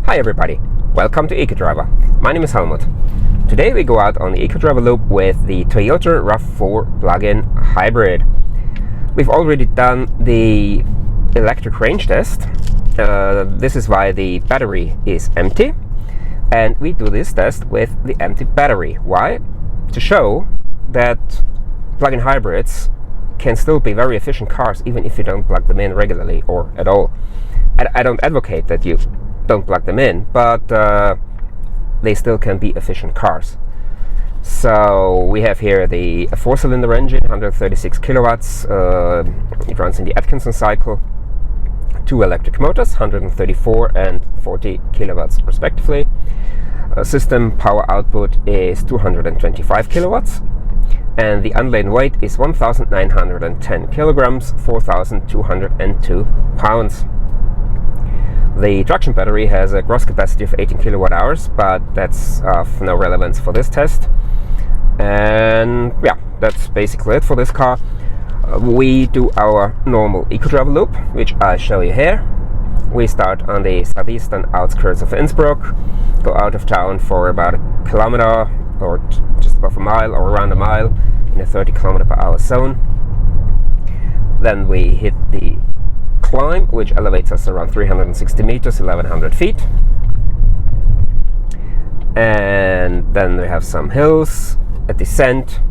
Hi everybody, welcome to EcoDriver. My name is Helmut. Today we go out on the EcoDriver loop with the Toyota RAV4 plug-in hybrid. We've already done the electric range test. This is why the battery is empty, and we do this test with the empty battery. Why? To show that plug-in hybrids can still be very efficient cars even if you don't plug them in regularly or at all. I don't advocate that you don't plug them in, but they still can be efficient cars. So we have here the 4-cylinder engine, 136 kilowatts. It runs in the Atkinson cycle. 2 electric motors, 134 and 40 kilowatts respectively. System power output is 225 kilowatts, and the unladen weight is 1,910 kilograms, 4,202 pounds. The traction battery has a gross capacity of 18 kilowatt hours, but that's of no relevance for this test. And yeah, that's basically it for this car. We do our normal EcoDriver loop, which I show you here. We start on the southeastern outskirts of Innsbruck, go out of town for about a kilometer or just above a mile or around a mile in a 30 kilometer per hour zone. Then we hit the climb, which elevates us around 360 meters, 1100 feet. And then we have some hills, a descent,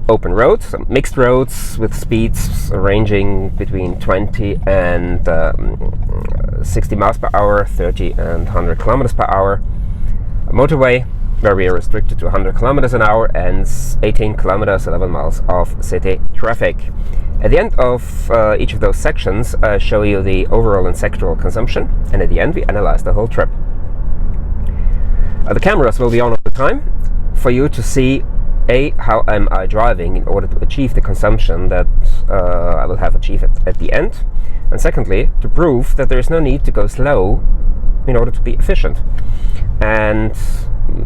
open roads, some mixed roads with speeds ranging between 20 and 60 miles per hour, 30 and 100 kilometers per hour. A motorway where we are restricted to 100 kilometers an hour and 18 kilometers, 11 miles of city traffic. At the end of each of those sections, I show you the overall and sectoral consumption, and at the end we analyze the whole trip. The cameras will be on all the time for you to see how am I driving in order to achieve the consumption that I will have achieved at the end, and secondly, to prove that there is no need to go slow in order to be efficient. And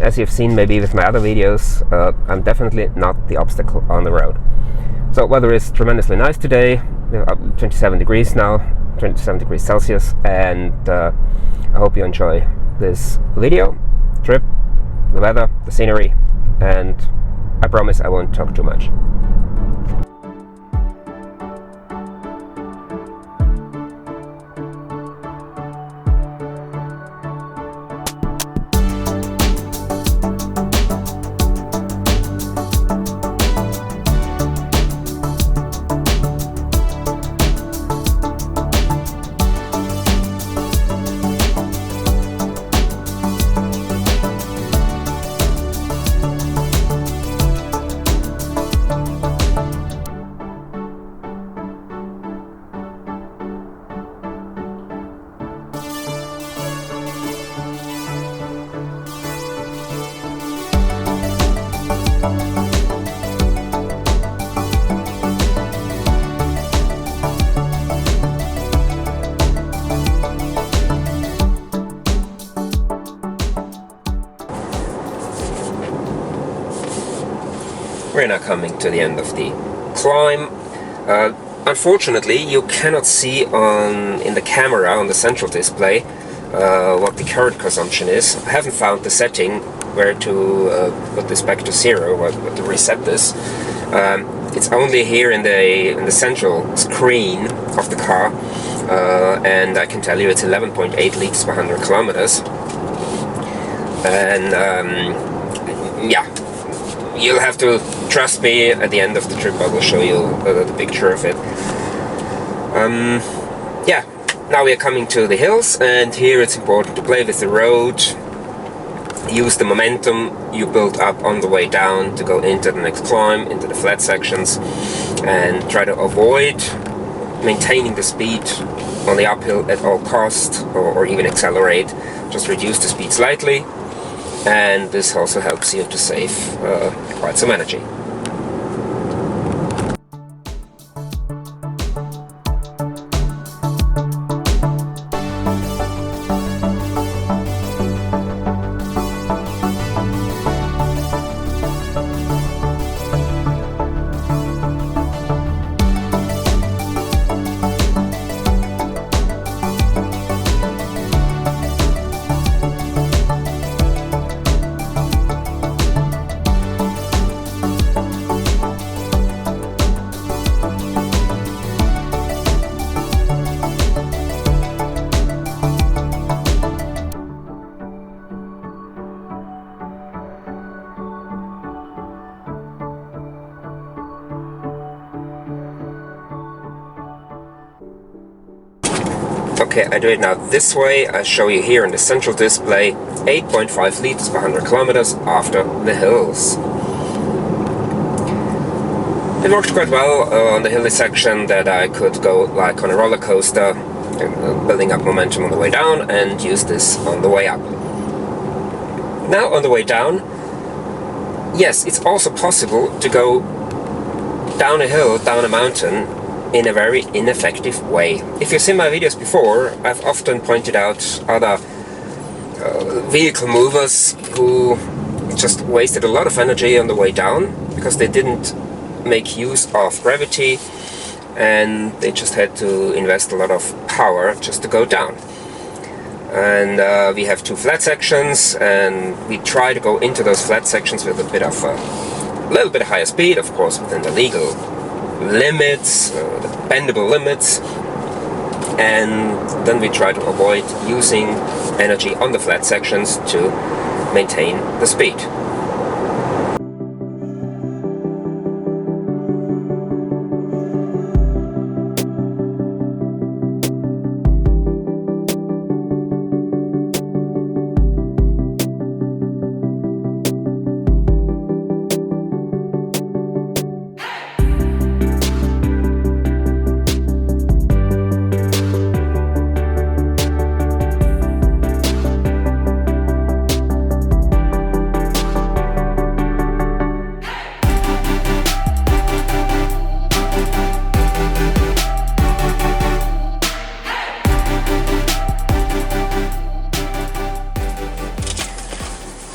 as you've seen maybe with my other videos, I'm definitely not the obstacle on the road. So weather is tremendously nice today, 27 degrees now, 27 degrees Celsius, and I hope you enjoy this video, trip, the weather, the scenery, and I promise I won't talk too much. We're now coming to the end of the climb. Unfortunately, you cannot see in the camera on the central display what the current consumption is. I haven't found the setting where to put this back to zero, or to reset this. It's only here in the central screen of the car, and I can tell you it's 11.8 liters per 100 kilometers. And yeah, you'll have to trust me. At the end of the trip I will show you the picture of it. Yeah, now we are coming to the hills, and here it's important to play with the road, use the momentum you build up on the way down to go into the next climb, into the flat sections, and try to avoid maintaining the speed on the uphill at all costs, or even accelerate. Just reduce the speed slightly, and this also helps you to save quite some energy. Okay, I do it now this way. I show you here in the central display 8.5 liters per 100 kilometers after the hills. It worked quite well on the hilly section, that I could go like on a roller coaster, building up momentum on the way down, and use this on the way up. Now on the way down, yes, it's also possible to go down a hill, down a mountain, in a very ineffective way. If you've seen my videos before, I've often pointed out other vehicle movers who just wasted a lot of energy on the way down because they didn't make use of gravity, and they just had to invest a lot of power just to go down. And we have two flat sections, and we try to go into those flat sections with a little bit higher speed, of course within the legal limits, the bendable limits, and then we try to avoid using energy on the flat sections to maintain the speed.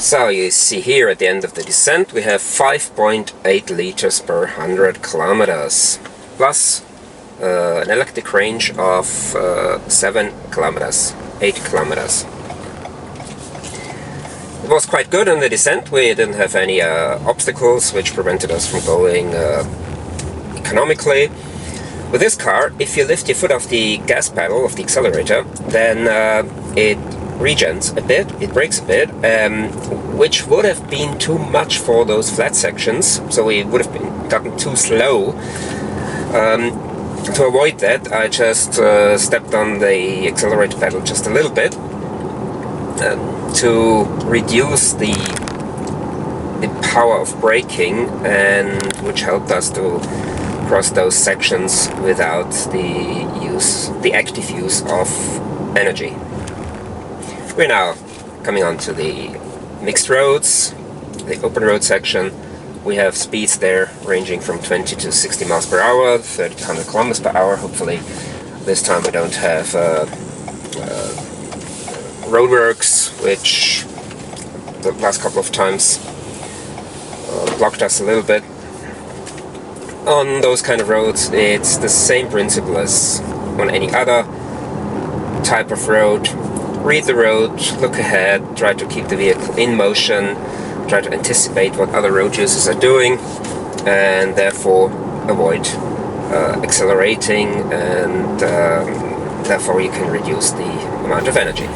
So you see here at the end of the descent we have 5.8 liters per 100 kilometers, plus an electric range of 7 kilometers, 8 kilometers. It was quite good on the descent. We didn't have any obstacles which prevented us from going economically. With this car, if you lift your foot off the gas pedal of the accelerator, then it regens a bit, it brakes a bit, which would have been too much for those flat sections, so we would have gotten too slow. To avoid that, I just stepped on the accelerator pedal just a little bit to reduce the power of braking, and which helped us to cross those sections without the active use of energy. We're now coming on to the mixed roads, the open road section. We have speeds there ranging from 20 to 60 miles per hour, 30 to 100 kilometers per hour. Hopefully this time we don't have roadworks, which the last couple of times blocked us a little bit. On those kind of roads, it's the same principle as on any other type of road. Read the road, look ahead, try to keep the vehicle in motion, try to anticipate what other road users are doing, and therefore avoid accelerating, and therefore you can reduce the amount of energy.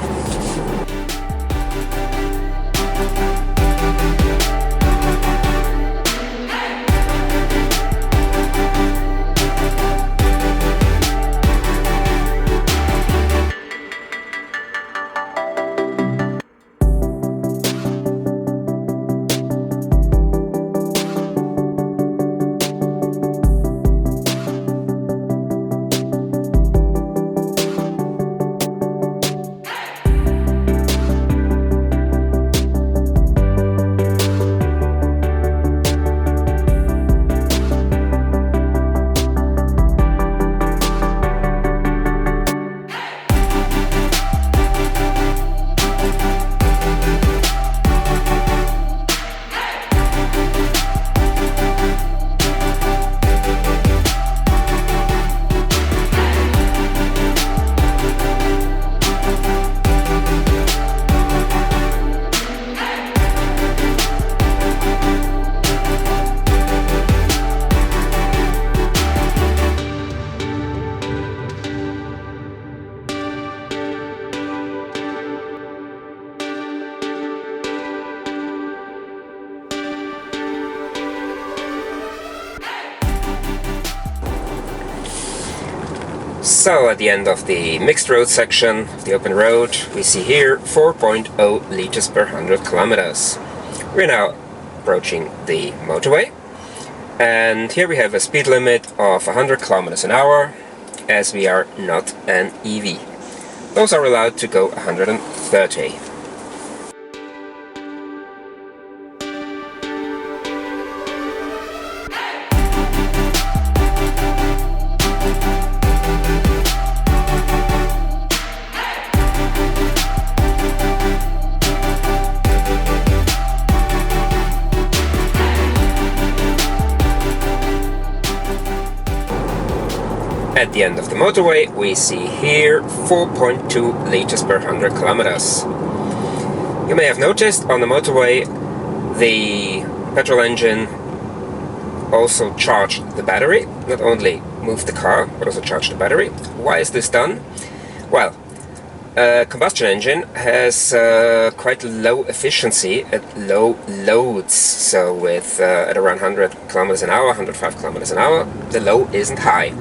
So at the end of the mixed road section of the open road, we see here 4.0 liters per 100 kilometers. We're now approaching the motorway, and here we have a speed limit of 100 kilometers an hour, as we are not an EV. Those are allowed to go 130. At the end of the motorway, we see here 4.2 liters per 100 kilometers. You may have noticed on the motorway the petrol engine also charged the battery, not only moved the car, but also charged the battery. Why is this done? Well, a combustion engine has quite low efficiency at low loads. So with at around 100 kilometers an hour, 105 kilometers an hour, the load isn't high.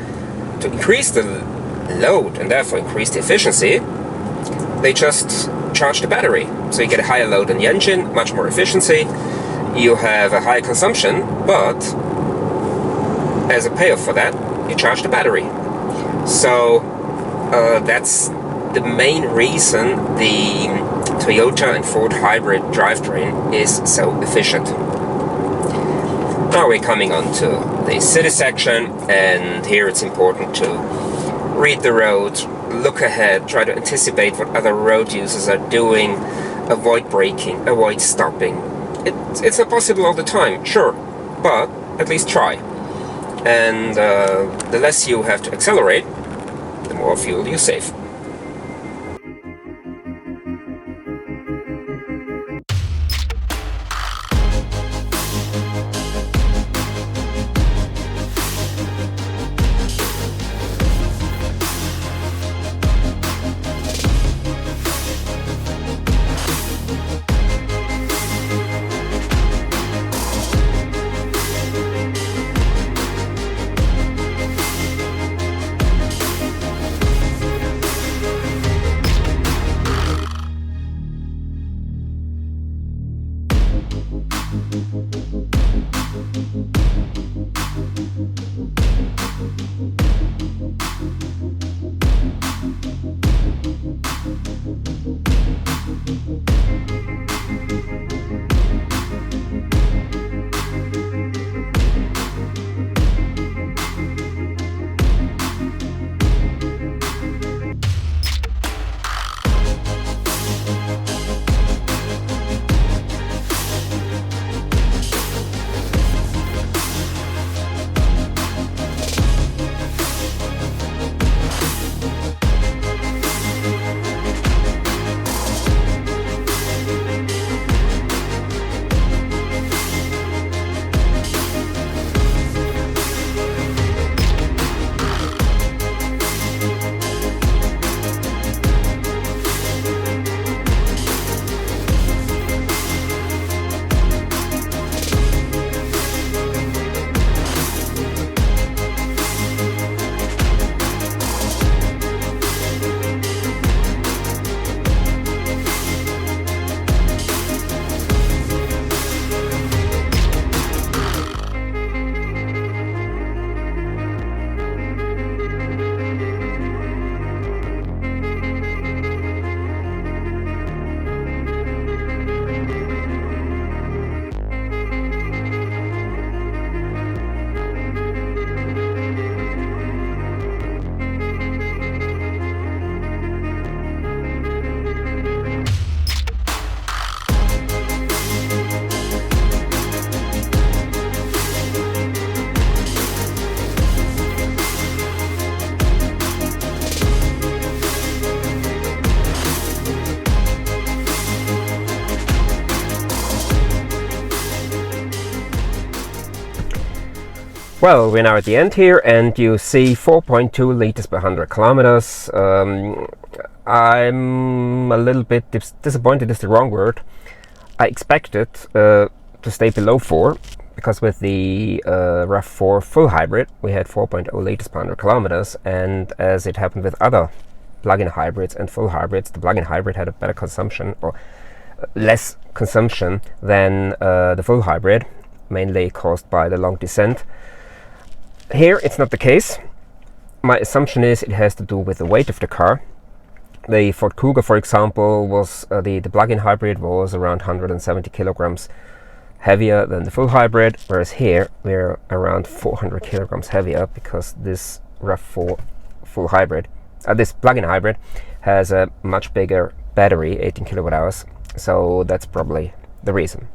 To increase the load and therefore increase the efficiency, they just charge the battery. So you get a higher load in the engine, much more efficiency, you have a higher consumption, but as a payoff for that, you charge the battery. So that's the main reason the Toyota and Ford hybrid drivetrain is so efficient. Now we're coming on to the city section, and here it's important to read the road, look ahead, try to anticipate what other road users are doing, avoid braking, avoid stopping. It's not possible all the time, sure, but at least try. And the less you have to accelerate, the more fuel you save. Well, we're now at the end here, and you see 4.2 liters per 100 kilometers. I'm a little bit disappointed is the wrong word. I expected to stay below 4, because with the RAV4 full hybrid we had 4.0 liters per 100 kilometers, and as it happened with other plug-in hybrids and full hybrids, the plug-in hybrid had a better consumption, or less consumption than the full hybrid, mainly caused by the long descent. Here it's not the case. My assumption is it has to do with the weight of the car. The Ford Kuga, for example, was the plug-in hybrid was around 170 kilograms heavier than the full hybrid, whereas here we're around 400 kilograms heavier, because this RAV4 full hybrid, this plug-in hybrid, has a much bigger battery, 18 kilowatt hours, so that's probably the reason.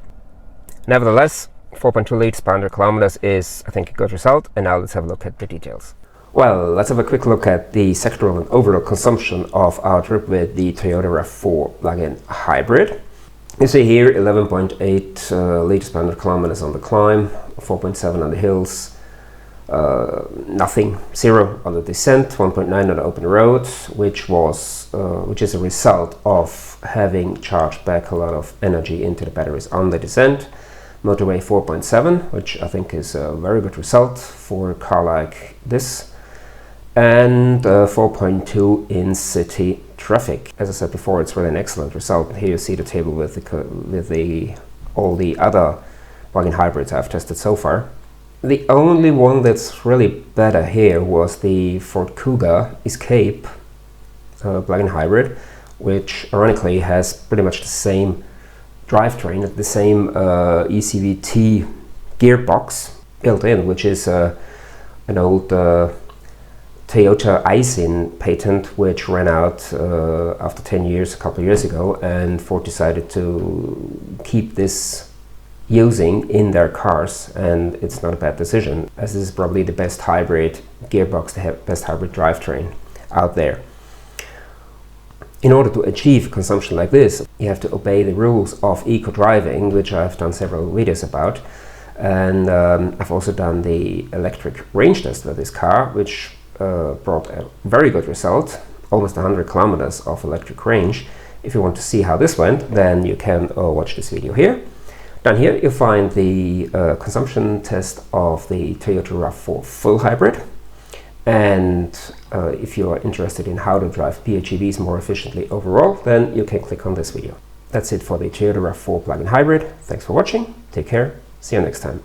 Nevertheless, 4.2 liters per 100 kilometers is, I think, a good result, and now let's have a look at the details. Well, let's have a quick look at the sectoral and overall consumption of our trip with the Toyota RAV4 plug-in hybrid. You see here 11.8 liters per 100 kilometers on the climb, 4.7 on the hills, nothing, 0 on the descent, 1.9 on the open road, which is a result of having charged back a lot of energy into the batteries on the descent. Motorway 4.7, which I think is a very good result for a car like this, and 4.2 in city traffic. As I said before, it's really an excellent result. Here you see the table with all the other plug-in hybrids I've tested so far. The only one that's really better here was the Ford Kuga Escape plug-in hybrid, which ironically has pretty much the same drivetrain, the same ECVT gearbox built in, which is an old Toyota Aisin patent, which ran out after 10 years, a couple of years ago, and Ford decided to keep this using in their cars, and it's not a bad decision, as this is probably the best hybrid gearbox, the best hybrid drivetrain out there. In order to achieve consumption like this, you have to obey the rules of eco-driving, which I've done several videos about, and I've also done the electric range test of this car, which brought a very good result, almost 100 kilometers of electric range. If you want to see how this went, then you can watch this video here. Down here you'll find the consumption test of the Toyota RAV4 full hybrid, and if you are interested in how to drive PHEVs more efficiently overall, then you can click on this video. That's it for the Toyota RAV4 plug-in hybrid. Thanks for watching, take care, see you next time.